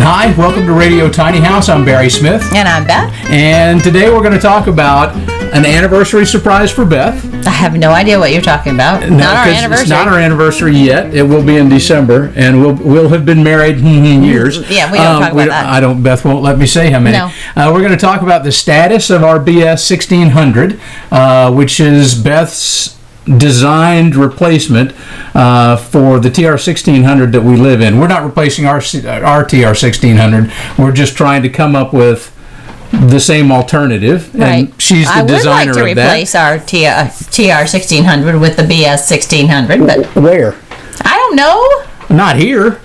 Hi, welcome to Radio Tiny House. I'm Barry Smith. And I'm Beth. And today we're going to talk about an anniversary surprise for Beth. I have no idea what you're talking about. Not our anniversary. It's not our anniversary yet. It will be in December, and we'll have been married years. Yeah, we don't talk about that. Beth won't let me say how many. No. We're going to talk about the status of our BS 1600, which is Beth's designed replacement for the TR 1600 that we live in. We're not replacing our TR 1600. We're just trying to come up with the same alternative. Right. And she's the designer of that. I would like to replace our TR 1600 with the BS 1600, but where? I don't know. Not here.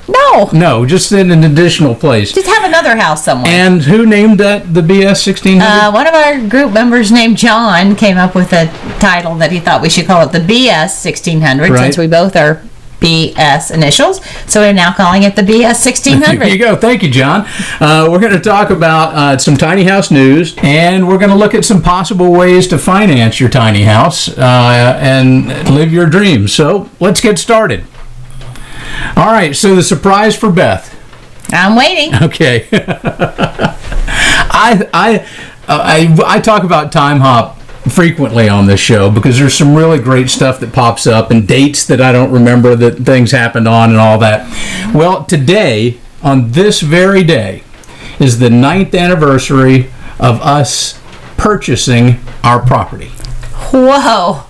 No, just in an additional place. Just have another house somewhere. And who named that the BS 1600? One of our group members named John came up with a title that he thought we should call it the BS 1600, right, since we both are BS initials. So we're now calling it the BS 1600. There you go. Thank you, John. We're going to talk about some tiny house news, and we're going to look at some possible ways to finance your tiny house and live your dreams. So let's get started. All right, so the surprise for Beth. I'm waiting. Okay. I talk about time hop frequently on this show because there's some really great stuff that pops up and dates that I don't remember that things happened on and all that. Well, today, on this very day, is the 9th anniversary of us purchasing our property. Whoa.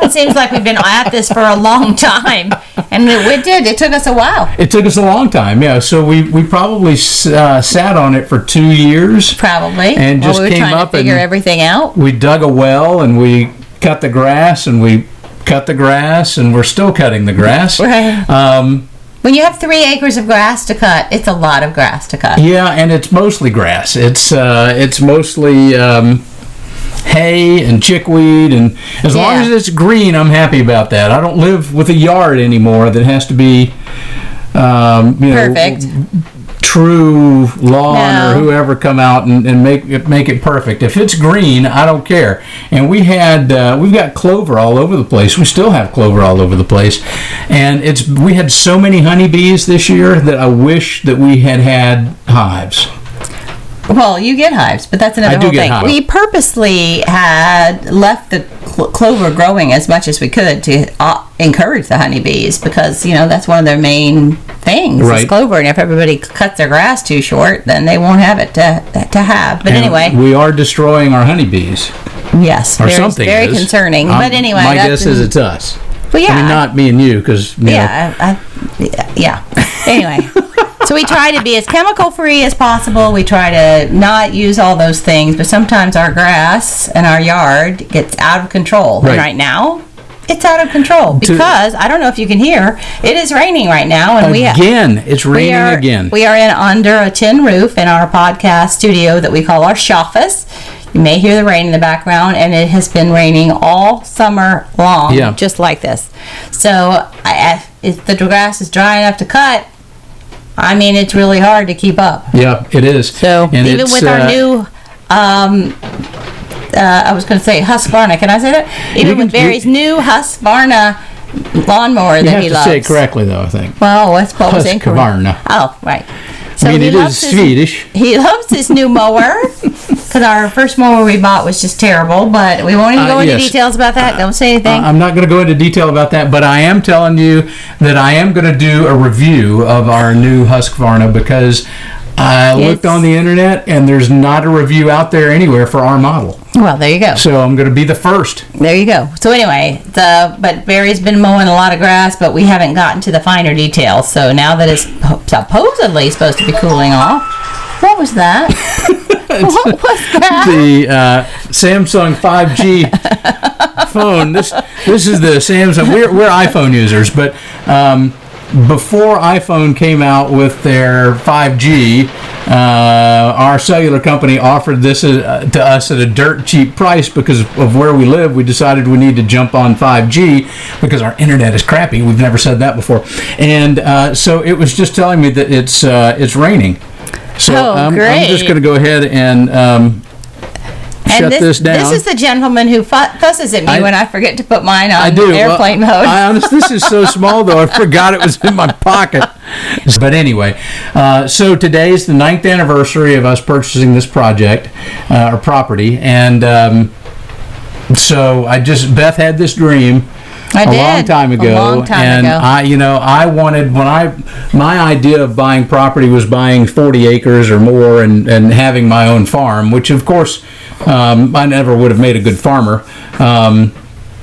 It seems like we've been at this for a long time, and it did. It took us a while. It took us a long time, yeah. So we probably sat on it for 2 years, probably, and just we were came trying up to figure and everything out. We dug a well, and we cut the grass, and we cut the grass, and we're still cutting the grass. Right. When you have 3 acres of grass to cut, it's a lot of grass to cut. Yeah, and it's mostly grass. It's mostly hay and chickweed, and as long as it's green, I'm happy about that. I don't live with a yard anymore that has to be perfect. True lawn or whoever come out and make it perfect. If it's green, I don't care. And we've got clover all over the place. We still have clover all over the place, and we had so many honeybees this year that I wish that we had hives. Well, you get hives, but that's another whole thing. Hives. We purposely had left the clover growing as much as we could to encourage the honeybees, because that's one of their main things, is clover. And if everybody cuts their grass too short, then they won't have it to have. But anyway, we are destroying our honeybees. Yes, or something. Very concerning. But anyway, my guess is it's us. Well, yeah, I mean, not me and you, because yeah. Anyway. So we try to be as chemical-free as possible. We try to not use all those things, but sometimes our grass in our yard gets out of control. Right. And right now, it's out of control because, I don't know if you can hear, it is raining right now. And it's raining again. We are under a tin roof in our podcast studio that we call our shoffice. You may hear the rain in the background, and it has been raining all summer long, just like this. So if the grass is dry enough to cut, I mean, it's really hard to keep up. Yeah, it is. So and even with our new, I was going to say Husqvarna. Can I say that? Even with Barry's new Husqvarna lawnmower that he loves. You have to say it correctly, though, I think. Well, what was incorrect? Husqvarna. Oh, right. So I mean, it is Swedish. He loves his new mower, because our first mower we bought was just terrible, but we won't even go into details about that. Don't say anything. I'm not going to go into detail about that, but I am telling you that I am going to do a review of our new Husqvarna, because I looked on the internet, and there's not a review out there anywhere for our model. Well, there you go. So I'm going to be the first. There you go. So anyway, but Barry's been mowing a lot of grass, but we haven't gotten to the finer details. So now that it's supposedly supposed to be cooling off, what was that? What was that? The Samsung 5G phone. This is the Samsung. We're iPhone users, but before iPhone came out with their 5G, our cellular company offered this to us at a dirt cheap price. Because of where we live, we decided we need to jump on 5G because our internet is crappy. We've never said that before. And so it was just telling me that it's raining. So I'm just going to go ahead and shut this down. This is the gentleman who fusses at me when I forget to put mine on airplane mode. This is so small, though, I forgot it was in my pocket. But anyway, so today is the 9th anniversary of us purchasing this project, or property, and so Beth had this dream a long time ago, I wanted, my idea of buying property was buying 40 acres or more and having my own farm, which of course I never would have made a good farmer.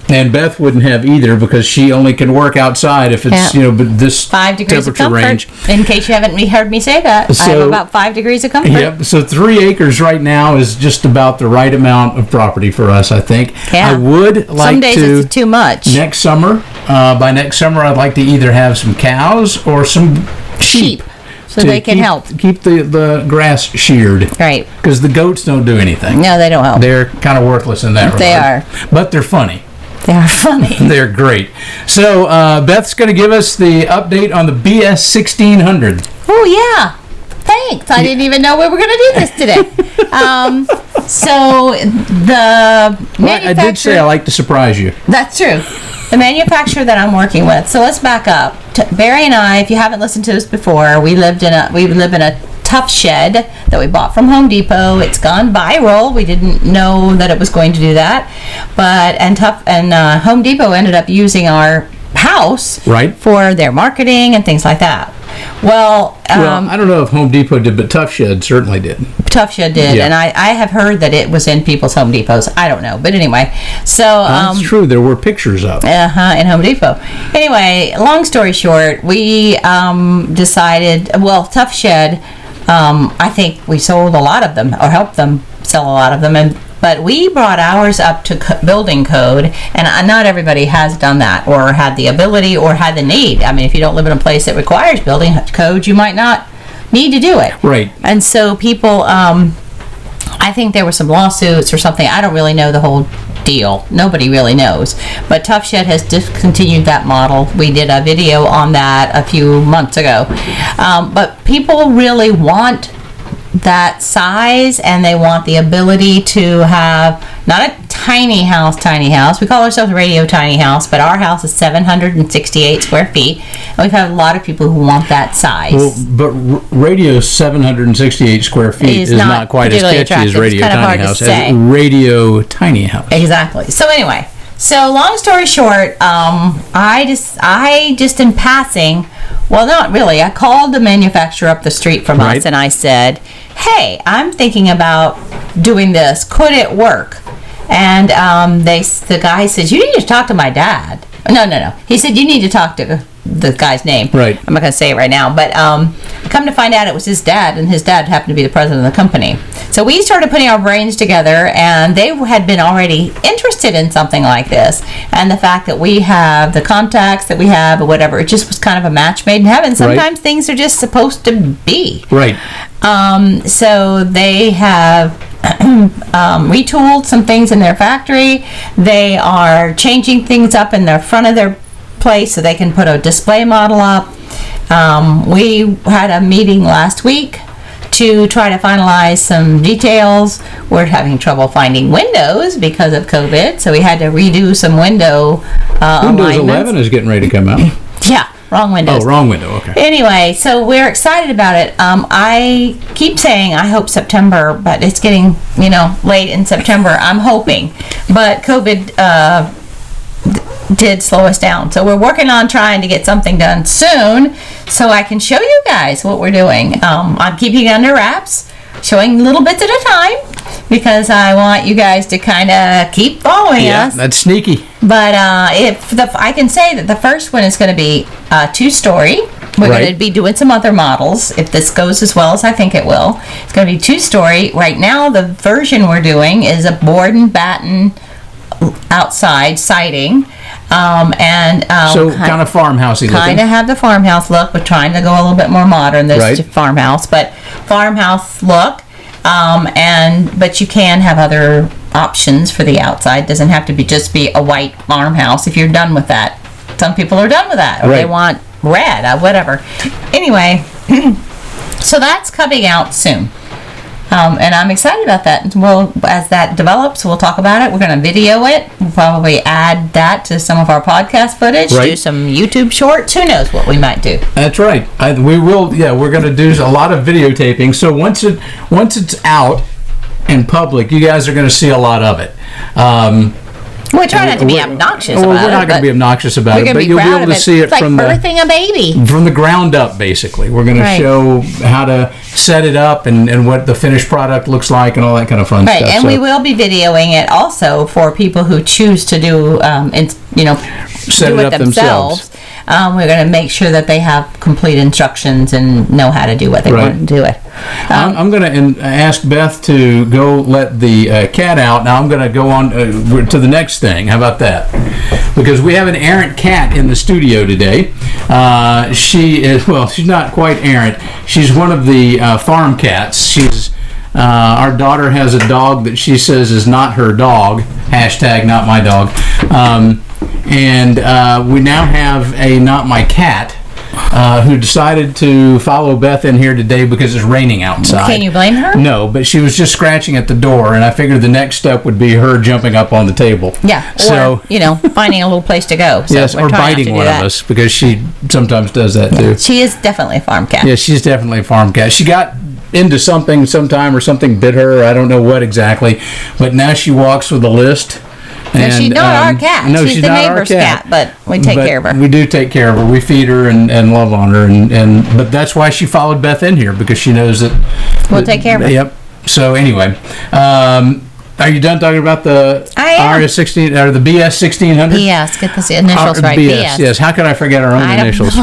And Beth wouldn't have either, because she only can work outside if it's this 5 degrees temperature of comfort, range. In case you haven't heard me say that, I have about 5 degrees of comfort. Yep. So 3 acres right now is just about the right amount of property for us, I think. Yeah. I would like some days to. It's too much. Next summer, by next summer, I'd like to either have some cows or some sheep. So they can help keep the grass sheared. Right. Because the goats don't do anything. No, they don't help. They're kind of worthless in that regard. They are. But they're funny. They are funny. They're great. So Beth's going to give us the update on the BS 1600. Oh, yeah. Thanks. I didn't even know we were going to do this today. So the manufacturer... I did say I like to surprise you. That's true. The manufacturer that I'm working with. So let's back up. Barry and I, if you haven't listened to us before, we live in a Tuff Shed that we bought from Home Depot. It's gone viral. We didn't know that it was going to do that, but Home Depot ended up using our house for their marketing and things like that. Well, I don't know if Home Depot did, but Tuff Shed certainly did. Tuff Shed did, and I have heard that it was in people's Home Depots. I don't know, but anyway. So that's true. There were pictures up. In Home Depot. Anyway, long story short, we decided. Well, Tuff Shed. I think we sold a lot of them, or helped them sell a lot of them, but we brought ours up to building code, and not everybody has done that, or had the ability, or had the need. I mean, if you don't live in a place that requires building code, you might not need to do it. Right. And so people, I think there were some lawsuits or something. I don't really know the whole deal. Nobody really knows. But Tuff Shed has discontinued that model. We did a video on that a few months ago. But people really want that size, and they want the ability to have not a tiny house. We call ourselves Radio Tiny House, but our house is 768 square feet, and we've had a lot of people who want that size. Well, but Radio's 768 square feet is not quite as catchy as Radio Tiny House. As Radio Tiny House. Exactly. So anyway, long story short, I just in passing, well, not really. I called the manufacturer up the street from us, and I said, "Hey, I'm thinking about doing this. Could it work?" And the guy says, "You need to talk to my dad." No. He said, "You need to talk to the guy's name." Right. I'm not going to say it right now, but come to find out, it was his dad, and his dad happened to be the president of the company. So we started putting our brains together, and they had been already interested in something like this. And the fact that we have the contacts that we have, or whatever, it just was kind of a match made in heaven. Sometimes things are just supposed to be. Right. So they have retooled some things in their factory. They are changing things up in the front of their place so they can put a display model up. We had a meeting last week to try to finalize some details. We're having trouble finding windows because of COVID, so we had to redo some window Windows 11 is getting ready to come out. Yeah. Wrong windows. Oh, wrong window. Okay. Anyway, so we're excited about it. I keep saying I hope September, but it's getting, late in September. I'm hoping. But COVID did slow us down. So we're working on trying to get something done soon so I can show you guys what we're doing. I'm keeping it under wraps, showing little bits at a time, because I want you guys to kind of keep following us. Yeah, that's sneaky. But I can say that the first one is going to be 2-story. We're going to be doing some other models if this goes as well as I think it will. It's going to be 2-story. Right now, the version we're doing is a board and batten outside siding. So kind of farmhousey looking. Kind of have the farmhouse look. We're trying to go a little bit more modern. There's farmhouse, but farmhouse look. But you can have other options for the outside. It doesn't have to just be a white farmhouse if you're done with that. Some people are done with that, or they want red, whatever. Anyway, so that's coming out soon. And I'm excited about that. Well, as that develops, we'll talk about it. We're going to video it. We'll probably add that to some of our podcast footage, do some YouTube shorts. Who knows what we might do. That's right. We will. Yeah, we're going to do a lot of videotaping. So once it's out in public, you guys are going to see a lot of it. We try not to be obnoxious about it. We're not going to be obnoxious about it, but you'll be able to see it from birthing a baby. From the ground up, basically. We're going to show how to set it up and what the finished product looks like and all that kind of fun stuff. Right, and we will be videoing it also for people who choose to do, set it up themselves. We're going to make sure that they have complete instructions and know how to do what they want to do it. I'm going to ask Beth to go let the cat out. Now I'm going to go on to the next thing. How about that? Because we have an errant cat in the studio today. She's not quite errant. She's one of the farm cats. Our daughter has a dog that she says is not her dog. # not my dog. And we now have a not my cat who decided to follow Beth in here today because it's raining outside. Can you blame her? No, but she was just scratching at the door, and I figured the next step would be her jumping up on the table. Yeah, or, finding a little place to go. So yes, or biting one of us, because she sometimes does that too. She is definitely a farm cat. Yeah, she's definitely a farm cat. She got into something sometime, or something bit her. I don't know what exactly, but now she walks with a list. And she's not our cat. No, she's the neighbor's cat, but we take care of her. We do take care of her. We feed her and love on her, but that's why she followed Beth in here, because she knows that we'll take care of her. Yep. So anyway, are you done talking about the RS16 or the BS 1600? Yes, get the initials right. BS. Yes. How could I forget our own initials?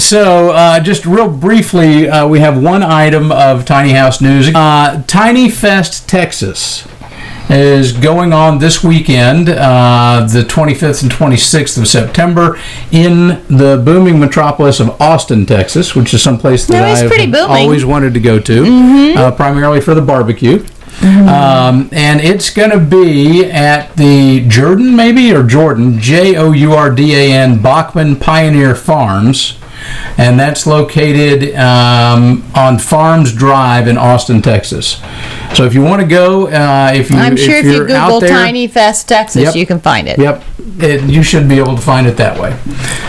So just real briefly, we have one item of Tiny House news. Tiny Fest, Texas is going on this weekend, the 25th and 26th of September, in the booming metropolis of Austin, Texas, which is someplace that I've always wanted to go to, primarily for the barbecue. Mm-hmm. And it's going to be at the Jordan, Jourdan Bachman Pioneer Farms. And that's located on Farms Drive in Austin, Texas. So if you want to go, if you Google Tiny Fest Texas, you can find it. Yep, you should be able to find it that way.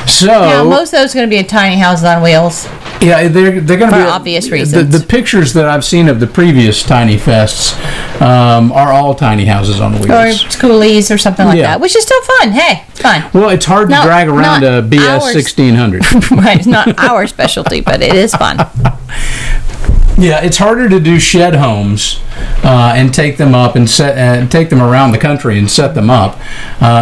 So now, most of those are going to be a tiny houses on wheels. Yeah, they're going to be for obvious reasons. The pictures that I've seen of the previous Tiny Fests are all tiny houses on wheels, or schoolies or something like that, which is still fun. Hey, fun. Well, it's hard to drag around a BS 1600. Right, it's not our specialty, but it is fun. Yeah, it's harder to do shed homes and take them up and take them around the country and set them up.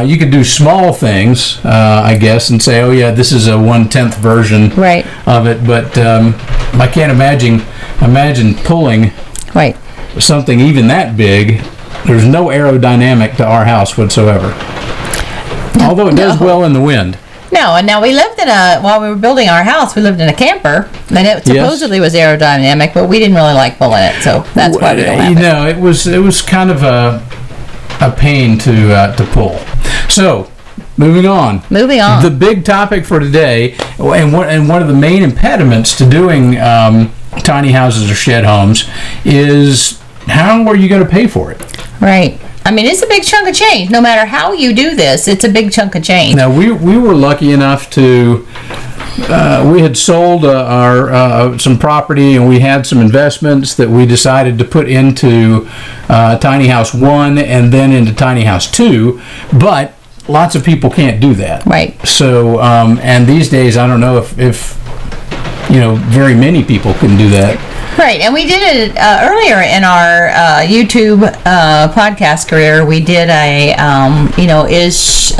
You could do small things, I guess, and say, "Oh yeah, this is a 1/10 version of it." But I can't imagine pulling something even that big. There's no aerodynamic to our house whatsoever. Although it does well in the wind. No, and now we lived while we were building our house, we lived in a camper, and it supposedly was aerodynamic, but we didn't really like pulling it, so that's why we don't have it. It was kind of a pain to pull. So, moving on. The big topic for today, and one of the main impediments to doing tiny houses or shed homes, is how are you going to pay for it? Right. I mean, it's a big chunk of change. No matter how you do this, it's a big chunk of change. Now, we were lucky enough to... we had sold our some property, and we had some investments that we decided to put into Tiny House 1 and then into Tiny House 2, but lots of people can't do that. Right. So, and these days, I don't know if very many people can do that. Right, and we did it earlier in our YouTube podcast career. We did is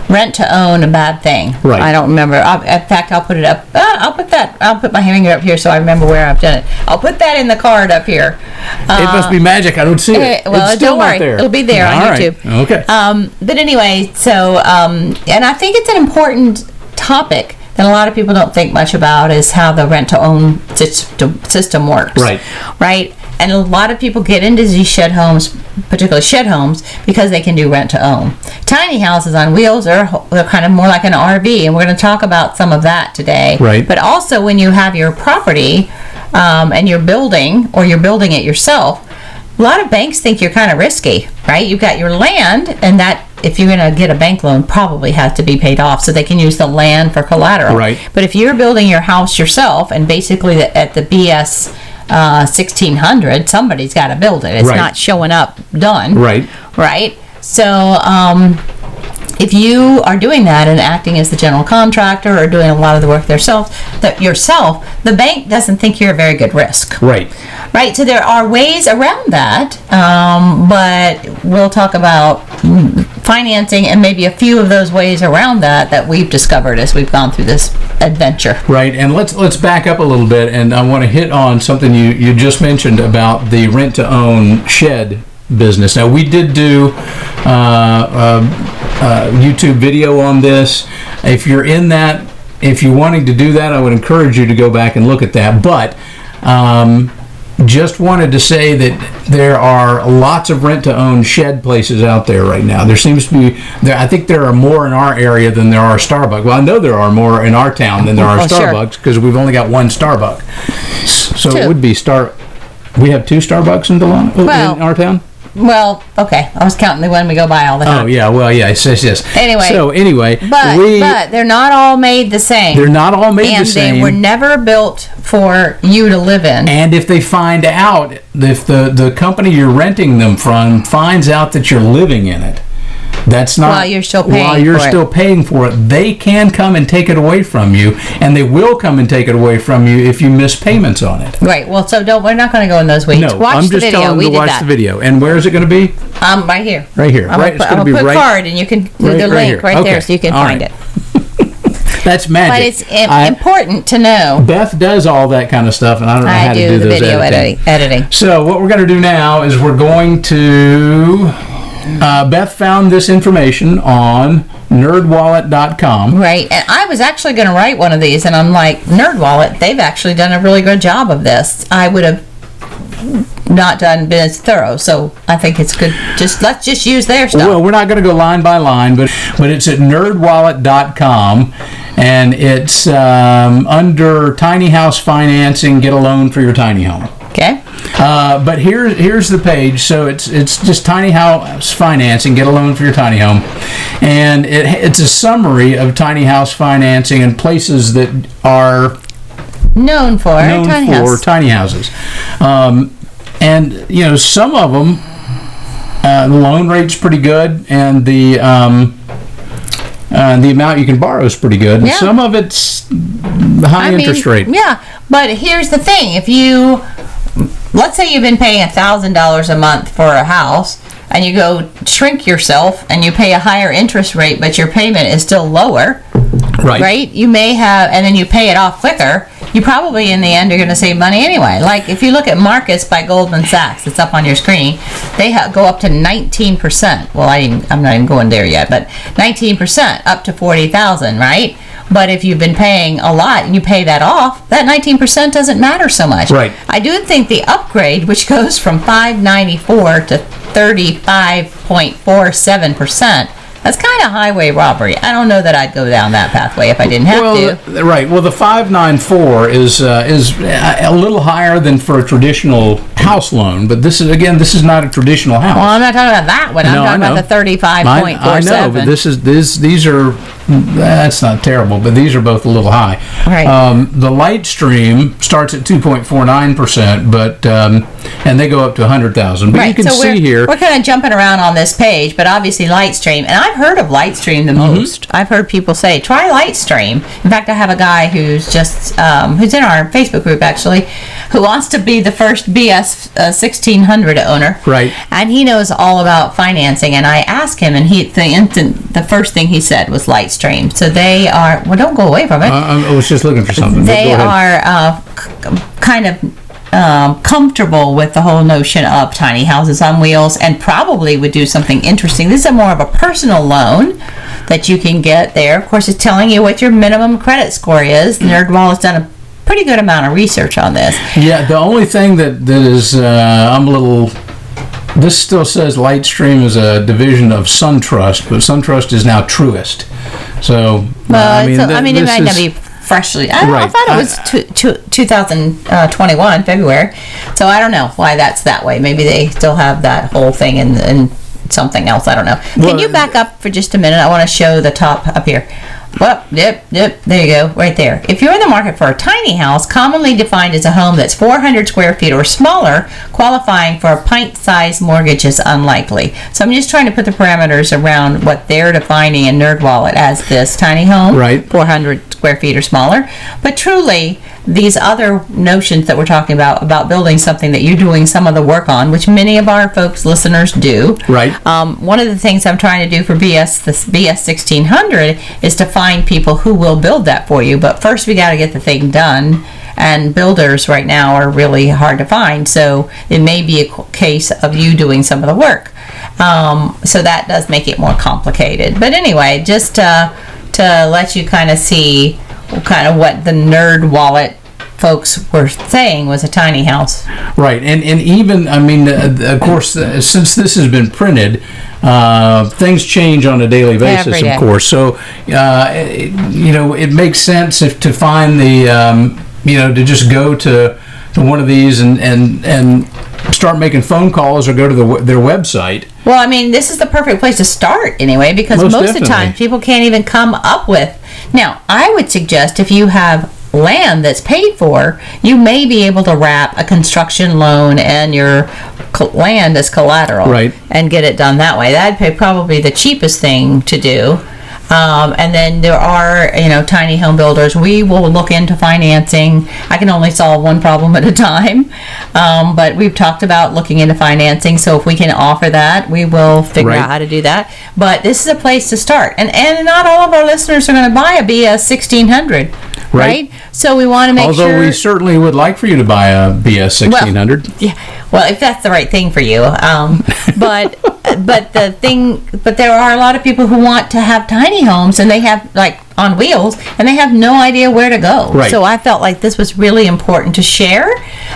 rent to own a bad thing? Right. I don't remember. In fact, I'll put it up. I'll put my finger up here so I remember where I've done it. I'll put that in the card up here. It must be magic. I don't see it. Well, it's still don't worry. Not there. It'll be there on YouTube. Okay. But anyway, so and I think it's an important topic that a lot of people don't think much about, is how the rent-to-own system works. Right? And a lot of people get into these shed homes, particularly shed homes, because they can do rent-to-own. Tiny houses on wheels they're kind of more like an RV, and we're going to talk about some of that today. Right. But also, when you have your property, and you're building it yourself, a lot of banks think you're kind of risky, right? You've got your land, and that, if you're going to get a bank loan, probably has to be paid off so they can use the land for collateral. Right. But if you're building your house yourself, and basically at the BS 1600, somebody's got to build it. It's not showing up done. Right. Right. So if you are doing that and acting as the general contractor or doing a lot of the work yourself, the bank doesn't think you're a very good risk. Right. Right. So there are ways around that, but we'll talk about financing and maybe a few of those ways around that we've discovered as we've gone through this adventure. Right. And let's back up a little bit, and I want to hit on something you just mentioned about the rent-to-own shed business. Now, we did do YouTube video on this. If you're wanting to do that, I would encourage you to go back and look at that. But just wanted to say that there are lots of rent-to-own shed places out there right now. There seems to be, I think there are more in our area than there are Starbucks. Well, I know there are more in our town than there are Starbucks, because we've only got one Starbucks. So it would be we have 2 Starbucks in our town? Well, okay. I was counting the one we go by all the time. Oh, yeah. Well, yeah. Yes. Anyway. But they're not all made the same. They're not all made the same. And they were never built for you to live in. And if they find out, if the company you're renting them from finds out that you're living in it, that's not... While you're still paying for it, they can come and take it away from you, and they will come and take it away from you if you miss payments on it. Right. Well, so we're not going to go in those weeds. No, I'm just telling you to watch the video. And where is it going to be? Right here. Right here. I'm going to put a card, and you can do the link right there, so you can find it. That's magic. But it's important to know. Beth does all that kind of stuff, and I don't know how to do those video editing. So what we're going to do now is we're going to... Beth found this information on nerdwallet.com. Right. And I was actually going to write one of these, and I'm like, NerdWallet, they've actually done a really good job of this. I would have not been as thorough, so I think it's good. Let's just use their stuff. Well, we're not going to go line by line, but it's at nerdwallet.com, and it's under tiny house financing. Get a loan for your tiny home. Okay. But here's the page. So it's just tiny house financing. Get a loan for your tiny home, and it's a summary of tiny house financing and places that are known for tiny houses. And some of them, the loan rate's pretty good, and the amount you can borrow is pretty good. Yeah. Some of it's high interest rate. Yeah, but here's the thing: let's say you've been paying $1,000 a month for a house, and you go shrink yourself and you pay a higher interest rate, but your payment is still lower. Right? You may have, and then you pay it off quicker. You probably, in the end, are going to save money anyway. Like, if you look at Marcus by Goldman Sachs, it's up on your screen, they go up to 19%. Well, I'm not even going there yet, but 19% up to $40,000, right? But if you've been paying a lot and you pay that off, that 19% doesn't matter so much. Right. I do think the upgrade, which goes from $594 to 35.47%, that's kind of highway robbery. I don't know that I'd go down that pathway if I didn't have to. Right. Well, the 594 is a little higher than for a traditional house loan, but this is not a traditional house. Well, I'm not talking about that one. I'm talking about the 35.47. I know, but these are, that's not terrible, but these are both a little high. Right. The Lightstream starts at 2.49%, but and they go up to 100,000. But you can see here, we're kind of jumping around on this page, but obviously Lightstream, and I've heard of Lightstream the most. I've heard people say, try Lightstream. In fact, I have a guy who's just who's in our Facebook group actually, who wants to be the first BS 1600 owner. Right. And he knows all about financing, and I asked him, and the first thing he said was Lightstream. So they are, well, don't go away from it. I was just looking for something. They are kind of comfortable with the whole notion of tiny houses on wheels, and probably would do something interesting. This is more of a personal loan that you can get there. Of course, it's telling you what your minimum credit score is. NerdWallet has done a pretty good amount of research on this. Yeah, the only thing that is, I'm a little... This still says Lightstream is a division of SunTrust, but SunTrust is now Truist. So, it might not be freshly. I thought it was 2021 February. So I don't know why that's that way. Maybe they still have that whole thing in something else. I don't know. Can you back up for just a minute? I want to show the top up here. Well, yep, there you go, right there. If you're in the market for a tiny house, commonly defined as a home that's 400 square feet or smaller, qualifying for a pint-sized mortgage is unlikely. So I'm just trying to put the parameters around what they're defining in NerdWallet as this tiny home, right? 400 square feet or smaller. But truly, these other notions that we're talking about building something that you're doing some of the work on, which many of our folks, listeners, do. Right. One of the things I'm trying to do for BS 1600 is to find people who will build that for you. But first, we got to get the thing done. And builders right now are really hard to find. So it may be a case of you doing some of the work. So that does make it more complicated. But anyway, just to let you kind of see kind of what the NerdWallet folks were saying was a tiny house. Right, and even, I mean, of course, since this has been printed, things change on a daily basis, of course. So, it makes sense to find the, to just go to one of these and start making phone calls or go to their website. Well, I mean, this is the perfect place to start anyway, because most of the time people can't even come up with. Now, I would suggest if you have land that's paid for, you may be able to wrap a construction loan and your land as collateral, right, and get it done that way. That'd be probably the cheapest thing to do. And then there are, tiny home builders. We will look into financing. I can only solve one problem at a time. But we've talked about looking into financing. So if we can offer that, we will figure out how to do that. But this is a place to start. And not all of our listeners are going to buy a BS 1600. Right? So we want to make sure. Although we certainly would like for you to buy a BS 1600. Well, if that's the right thing for you. But there are a lot of people who want to have tiny homes, and they have, like, on wheels, and they have no idea where to go. Right. So I felt like this was really important to share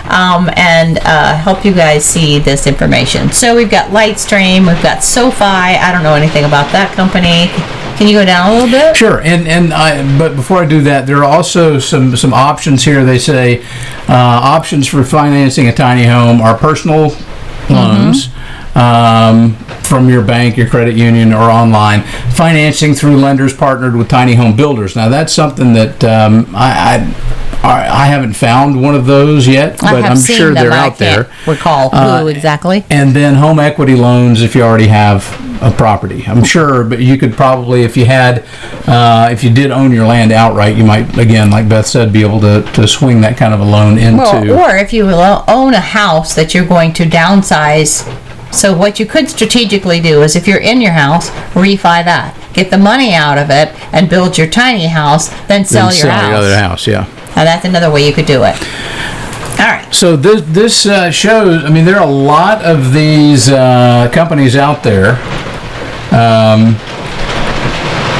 and help you guys see this information. So we've got Lightstream, we've got SoFi. I don't know anything about that company. Can you go down a little bit? Sure. But before I do that, there are also some options here. They say options for financing a tiny home are personal loans. From your bank, your credit union, or online. Financing through lenders partnered with tiny home builders. Now, that's something that I haven't found one of those yet, but I'm sure they're out there. Recall who exactly. And then home equity loans if you already have a property. I'm sure, but you could probably, if you did own your land outright, you might, again, like Beth said, be able to swing that kind of a loan into. Or if you own a house that you're going to downsize. So what you could strategically do is, if you're in your house, refi that. Get the money out of it and build your tiny house, then sell your house. Sell your other house, yeah. Now that's another way you could do it. All right. So this shows, I mean, there are a lot of these companies out there.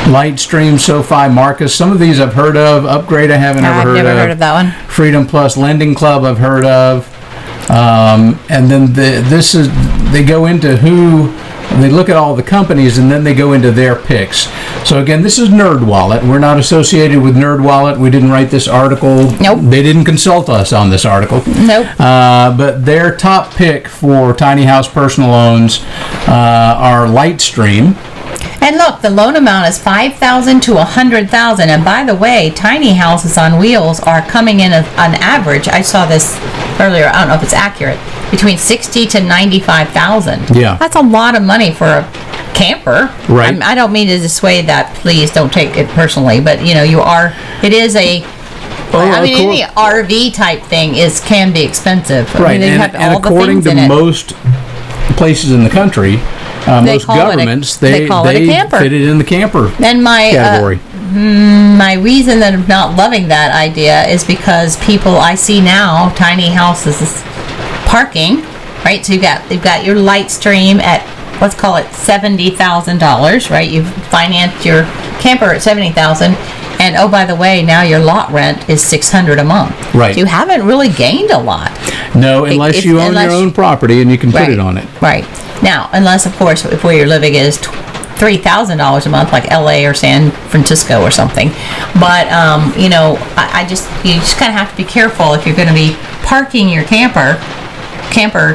Lightstream, SoFi, Marcus. Some of these I've heard of. Upgrade I haven't ever heard of. I've never heard of that one. Freedom Plus Lending Club I've heard of. And then they go into they look at all the companies, and then they go into their picks. So again, this is NerdWallet. We're not associated with NerdWallet. We didn't write this article. Nope. They didn't consult us on this article. Nope. But their top pick for tiny house personal loans are Lightstream. And look, the loan amount is $5,000 to $100,000. And by the way, tiny houses on wheels are coming in on average. I saw this earlier. I don't know if it's accurate. Between $60,000 to $95,000. Yeah, that's a lot of money for a camper. Right. I don't mean to dissuade that. Please don't take it personally. But it is a. Any RV type thing can be expensive. Right, and according to most places in the country. Most governments, they call it a camper. Fit it in the camper category. My reason that I'm not loving that idea is because people I see now, tiny houses, parking, right? So you've got your Lightstream at, let's call it $70,000, right? You've financed your camper at $70,000, and oh, by the way, now your lot rent is $600 a month. Right. You haven't really gained a lot. No, unless you own your own property and you can put it on it. Right. Now, unless, of course, if where you're living is $3,000 a month, like LA or San Francisco or something. But you know, you just kind of have to be careful if you're going to be parking your camper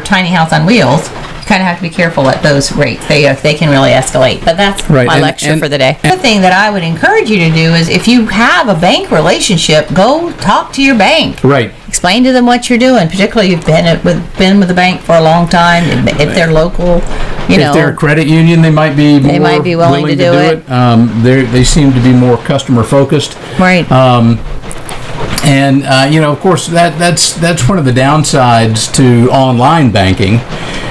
tiny house on wheels. Kind of have to be careful at those rates. They can really escalate. But that's my lecture for the day. The thing that I would encourage you to do is, if you have a bank relationship, go talk to your bank. Right. Explain to them what you're doing. Particularly if you've been with the bank for a long time. If they're local, if they're a credit union, they might be willing to do it. They seem to be more customer focused. Right. And of course, that's one of the downsides to online banking.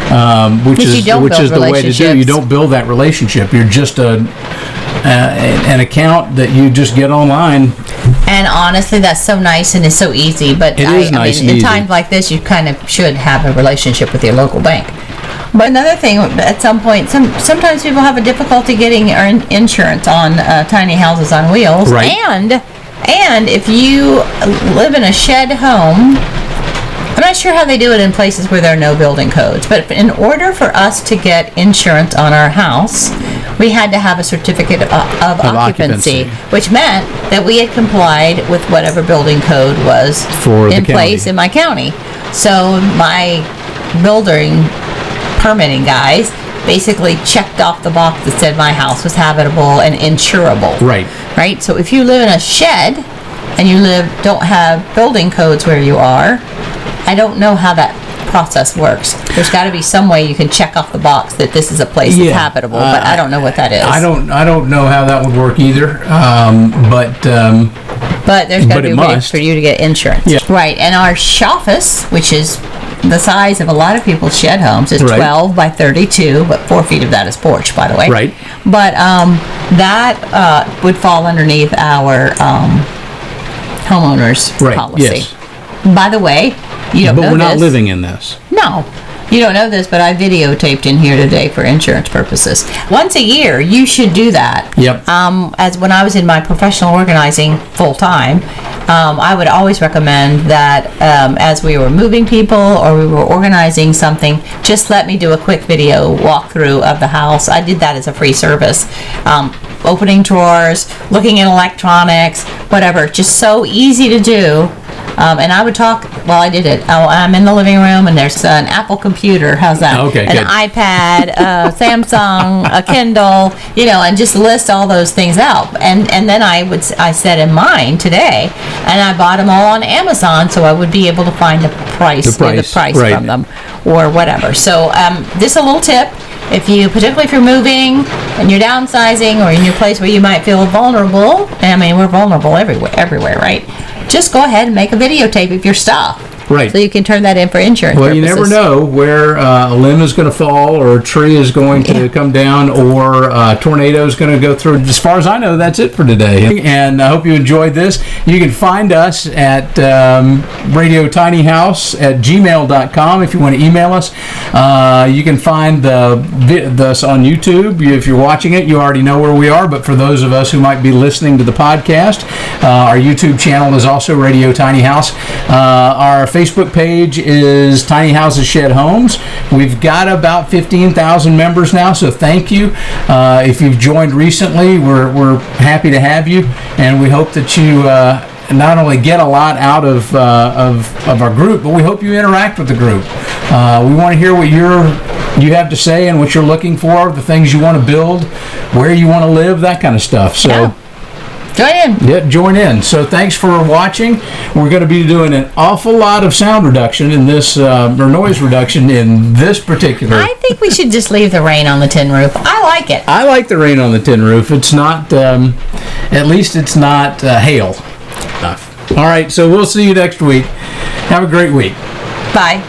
Which is the way to do. You don't build that relationship. You're just an account that you just get online. And honestly, that's so nice and it's so easy. But in times like this, you kind of should have a relationship with your local bank. But another thing, at some point, sometimes people have a difficulty getting insurance on tiny houses on wheels. Right. And if you live in a shed home, I'm not sure how they do it in places where there are no building codes, but in order for us to get insurance on our house, we had to have a certificate of occupancy, which meant that we had complied with whatever building code was in place in my county. So my building permitting guys basically checked off the box that said my house was habitable and insurable. Right. Right? So if you live in a shed and you don't have building codes where you are, I don't know how that process works. There's got to be some way you can check off the box that this is a place that's habitable, but I don't know what that is. I don't know how that would work either. But there's got to be a way for you to get insurance. Yeah. Right. And our office, which is the size of a lot of people's shed homes, is 12 by 32, but 4 feet of that is porch, by the way. Right. But that would fall underneath our homeowners policy. Yes. By the way, you don't know this. But we're not living in this. No. You don't know this, but I videotaped in here today for insurance purposes. Once a year, you should do that. Yep. As when I was in my professional organizing full time, I would always recommend that as we were moving people or we were organizing something, just let me do a quick video walkthrough of the house. I did that as a free service. Opening drawers, looking at electronics, whatever. Just so easy to do. And I would talk while I did it. I'm in the living room, and there's an Apple computer. How's that? Okay, an good. iPad, Samsung, a Kindle, and just list all those things out. And then I said in mine today, and I bought them all on Amazon, so I would be able to find the price right. from them or whatever. So just a little tip. Particularly if you're moving and you're downsizing or in your place where you might feel vulnerable, we're vulnerable everywhere, right? Just go ahead and make a videotape of your stuff. Right. So you can turn that in for insurance purposes. You never know where a limb is going to fall or a tree is going to come down or a tornado is going to go through. As far as I know, that's it for today. And I hope you enjoyed this. You can find us at radiotinyhouse@gmail.com if you want to email us. You can find us on YouTube. If you're watching it, you already know where we are. But for those of us who might be listening to the podcast, our YouTube channel is also Radio Tiny House. Our Facebook page is Tiny Houses Shed Homes. We've got about 15,000 members now, so thank you. If you've joined recently, we're happy to have you, and we hope that you not only get a lot out of our group, but we hope you interact with the group. We want to hear what you have to say and what you're looking for, the things you want to build, where you want to live, that kind of stuff. So. Yeah. Join in. Yeah, join in. So thanks for watching. We're going to be doing an awful lot of sound reduction in this, or noise reduction in this particular. I think we should just leave the rain on the tin roof. I like it. I like the rain on the tin roof. It's not, at least it's not hail. All right, so we'll see you next week. Have a great week. Bye.